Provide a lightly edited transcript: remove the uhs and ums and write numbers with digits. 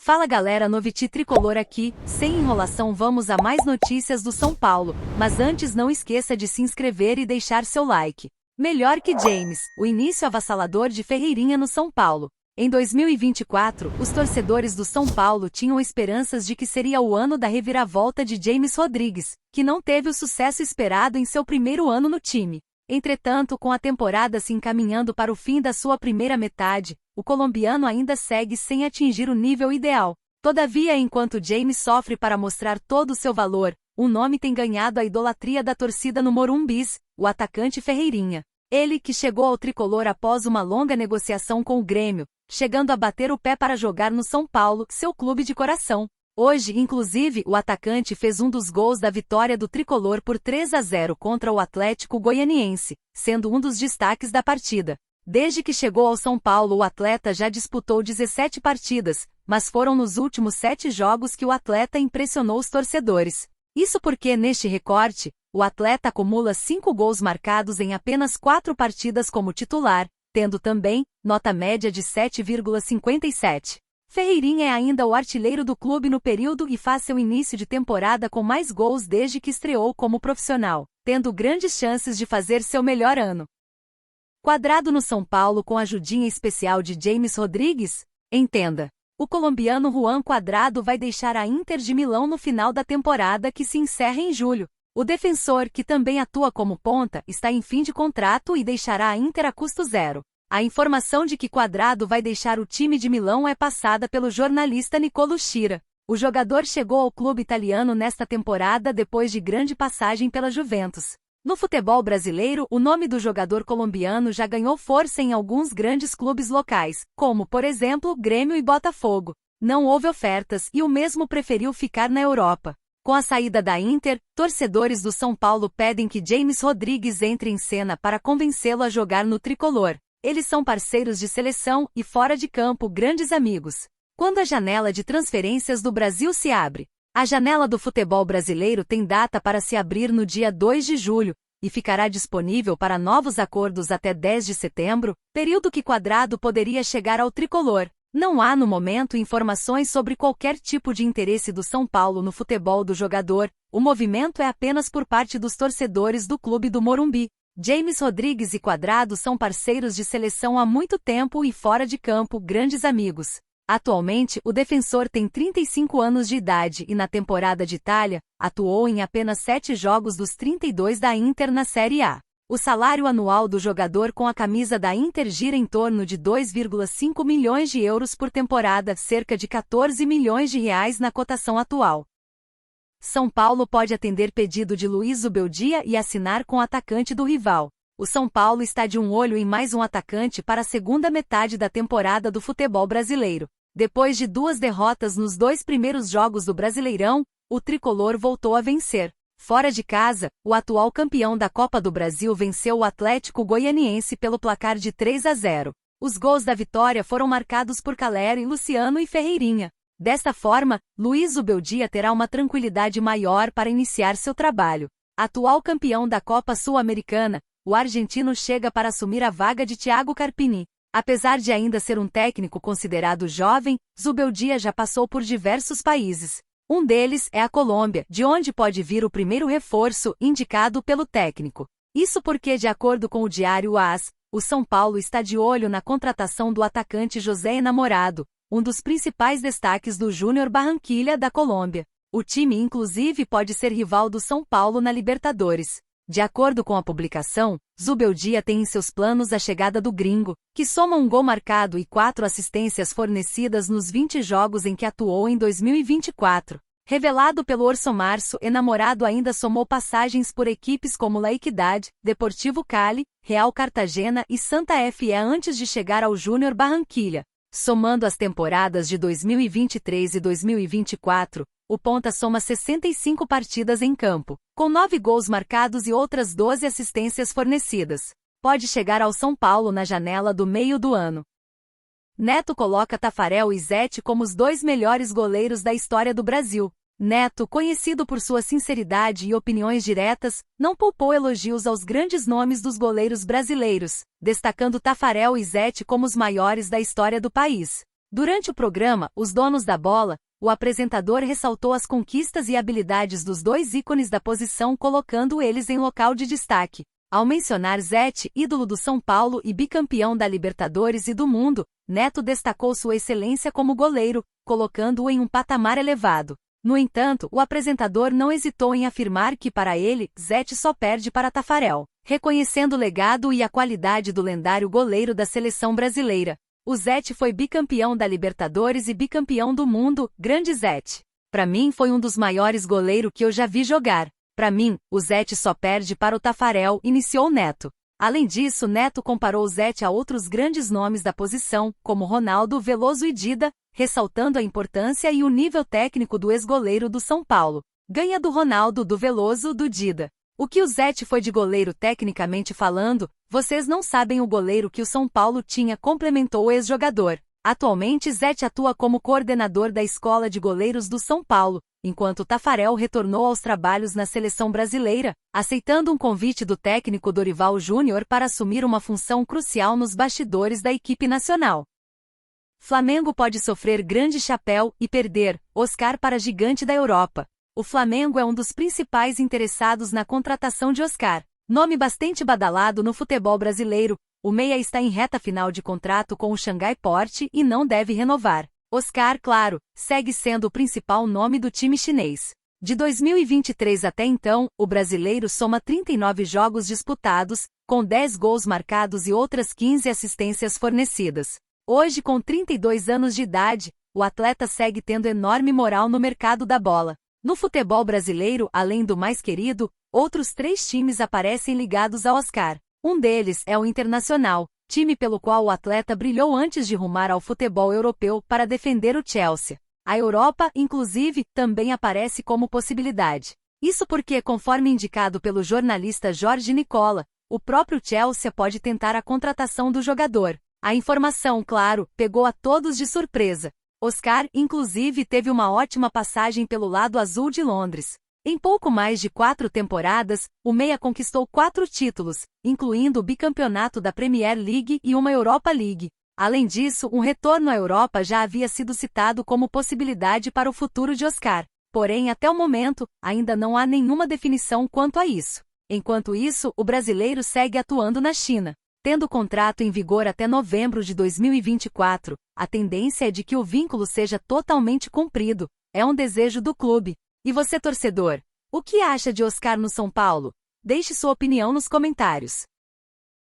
Fala galera, Noviti Tricolor aqui, sem enrolação vamos a mais notícias do São Paulo, mas antes não esqueça de se inscrever e deixar seu like. Melhor que James, o início avassalador de Ferreirinha no São Paulo. Em 2024, os torcedores do São Paulo tinham esperanças de que seria o ano da reviravolta de James Rodrigues, que não teve o sucesso esperado em seu primeiro ano no time. Entretanto, com a temporada se encaminhando para o fim da sua primeira metade, o colombiano ainda segue sem atingir o nível ideal. Todavia, enquanto James sofre para mostrar todo o seu valor, o nome tem ganhado a idolatria da torcida no Morumbis, o atacante Ferreirinha. Ele que chegou ao tricolor após uma longa negociação com o Grêmio, chegando a bater o pé para jogar no São Paulo, seu clube de coração. Hoje, inclusive, o atacante fez um dos gols da vitória do tricolor por 3-0 contra o Atlético Goianiense, sendo um dos destaques da partida. Desde que chegou ao São Paulo, o atleta já disputou 17 partidas, mas foram nos últimos 7 jogos que o atleta impressionou os torcedores. Isso porque, neste recorte, o atleta acumula 5 gols marcados em apenas 4 partidas como titular, tendo também nota média de 7,57. Ferreirinha é ainda o artilheiro do clube no período e faz seu início de temporada com mais gols desde que estreou como profissional, tendo grandes chances de fazer seu melhor ano. Quadrado no São Paulo com a ajudinha especial de James Rodrigues? Entenda. O colombiano Juan Cuadrado vai deixar a Inter de Milão no final da temporada que se encerra em julho. O defensor, que também atua como ponta, está em fim de contrato e deixará a Inter a custo zero. A informação de que Cuadrado vai deixar o time de Milão é passada pelo jornalista Nicolo Schira. O jogador chegou ao clube italiano nesta temporada depois de grande passagem pela Juventus. No futebol brasileiro, o nome do jogador colombiano já ganhou força em alguns grandes clubes locais, como, por exemplo, Grêmio e Botafogo. Não houve ofertas e o mesmo preferiu ficar na Europa. Com a saída da Inter, torcedores do São Paulo pedem que James Rodrigues entre em cena para convencê-lo a jogar no tricolor. Eles são parceiros de seleção e, fora de campo, grandes amigos. Quando a janela de transferências do Brasil se abre? A janela do futebol brasileiro tem data para se abrir no dia 2 de julho, e ficará disponível para novos acordos até 10 de setembro, período que Cuadrado poderia chegar ao tricolor. Não há no momento informações sobre qualquer tipo de interesse do São Paulo no futebol do jogador, o movimento é apenas por parte dos torcedores do clube do Morumbi. James Rodrigues e Cuadrado são parceiros de seleção há muito tempo e fora de campo, grandes amigos. Atualmente, o defensor tem 35 anos de idade e na temporada de Itália, atuou em apenas 7 jogos dos 32 da Inter na Série A. O salário anual do jogador com a camisa da Inter gira em torno de 2,5 milhões de euros por temporada, cerca de 14 milhões de reais na cotação atual. São Paulo pode atender pedido de Luiz Zubeldia e assinar com o atacante do rival. O São Paulo está de um olho em mais um atacante para a segunda metade da temporada do futebol brasileiro. Depois de 2 derrotas nos 2 primeiros jogos do Brasileirão, o tricolor voltou a vencer. Fora de casa, o atual campeão da Copa do Brasil venceu o Atlético Goianiense pelo placar de 3-0. Os gols da vitória foram marcados por Calero e Luciano e Ferreirinha. Desta forma, Luiz Zubeldia terá uma tranquilidade maior para iniciar seu trabalho. Atual campeão da Copa Sul-Americana, o argentino chega para assumir a vaga de Thiago Carpini. Apesar de ainda ser um técnico considerado jovem, Zubeldia já passou por diversos países. Um deles é a Colômbia, de onde pode vir o primeiro reforço indicado pelo técnico. Isso porque, de acordo com o diário AS, o São Paulo está de olho na contratação do atacante José Enamorado, um dos principais destaques do Júnior Barranquilla da Colômbia. O time inclusive pode ser rival do São Paulo na Libertadores. De acordo com a publicação, Zubeldia tem em seus planos a chegada do gringo, que soma um gol marcado e 4 assistências fornecidas nos 20 jogos em que atuou em 2024. Revelado pelo Orson Março, Enamorado ainda somou passagens por equipes como La Equidad, Deportivo Cali, Real Cartagena e Santa Fe antes de chegar ao Júnior Barranquilla. Somando as temporadas de 2023 e 2024, o ponta soma 65 partidas em campo, com 9 gols marcados e outras 12 assistências fornecidas. Pode chegar ao São Paulo na janela do meio do ano. Neto coloca Tafarel e Zete como os 2 melhores goleiros da história do Brasil. Neto, conhecido por sua sinceridade e opiniões diretas, não poupou elogios aos grandes nomes dos goleiros brasileiros, destacando Tafarel e Zete como os maiores da história do país. Durante o programa Os Donos da Bola, o apresentador ressaltou as conquistas e habilidades dos dois ícones da posição, colocando eles em local de destaque. Ao mencionar Zete, ídolo do São Paulo e bicampeão da Libertadores e do Mundo, Neto destacou sua excelência como goleiro, colocando-o em um patamar elevado. No entanto, o apresentador não hesitou em afirmar que, para ele, Zete só perde para Tafarel, reconhecendo o legado e a qualidade do lendário goleiro da seleção brasileira. O Zete foi bicampeão da Libertadores e bicampeão do Mundo. Grande Zete. Pra mim foi um dos maiores goleiros que eu já vi jogar. Pra mim, o Zete só perde para o Tafarel, iniciou Neto. Além disso, Neto comparou o Zete a outros grandes nomes da posição, como Ronaldo, Veloso e Dida, ressaltando a importância e o nível técnico do ex-goleiro do São Paulo. Ganha do Ronaldo, do Veloso, do Dida. O que o Zete foi de goleiro tecnicamente falando, vocês não sabem o goleiro que o São Paulo tinha, complementou o ex-jogador. Atualmente Zete atua como coordenador da Escola de Goleiros do São Paulo, enquanto Tafarel retornou aos trabalhos na seleção brasileira, aceitando um convite do técnico Dorival Júnior para assumir uma função crucial nos bastidores da equipe nacional. Flamengo pode sofrer grande chapéu e perder Oscar para gigante da Europa. O Flamengo é um dos principais interessados na contratação de Oscar, nome bastante badalado no futebol brasileiro. O meia está em reta final de contrato com o Xangai Port e não deve renovar. Oscar, claro, segue sendo o principal nome do time chinês. De 2023 até então, o brasileiro soma 39 jogos disputados, com 10 gols marcados e outras 15 assistências fornecidas. Hoje, com 32 anos de idade, o atleta segue tendo enorme moral no mercado da bola. No futebol brasileiro, além do mais querido, outros 3 times aparecem ligados a Oscar. Um deles é o Internacional, time pelo qual o atleta brilhou antes de rumar ao futebol europeu para defender o Chelsea. A Europa, inclusive, também aparece como possibilidade. Isso porque, conforme indicado pelo jornalista Jorge Nicola, o próprio Chelsea pode tentar a contratação do jogador. A informação, claro, pegou a todos de surpresa. Oscar, inclusive, teve uma ótima passagem pelo lado azul de Londres. Em pouco mais de 4 temporadas, o meia conquistou 4 títulos, incluindo o bicampeonato da Premier League e uma Europa League. Além disso, um retorno à Europa já havia sido citado como possibilidade para o futuro de Oscar. Porém, até o momento, ainda não há nenhuma definição quanto a isso. Enquanto isso, o brasileiro segue atuando na China. Tendo contrato em vigor até novembro de 2024, a tendência é de que o vínculo seja totalmente cumprido. É um desejo do clube. E você, torcedor, o que acha de Oscar no São Paulo? Deixe sua opinião nos comentários.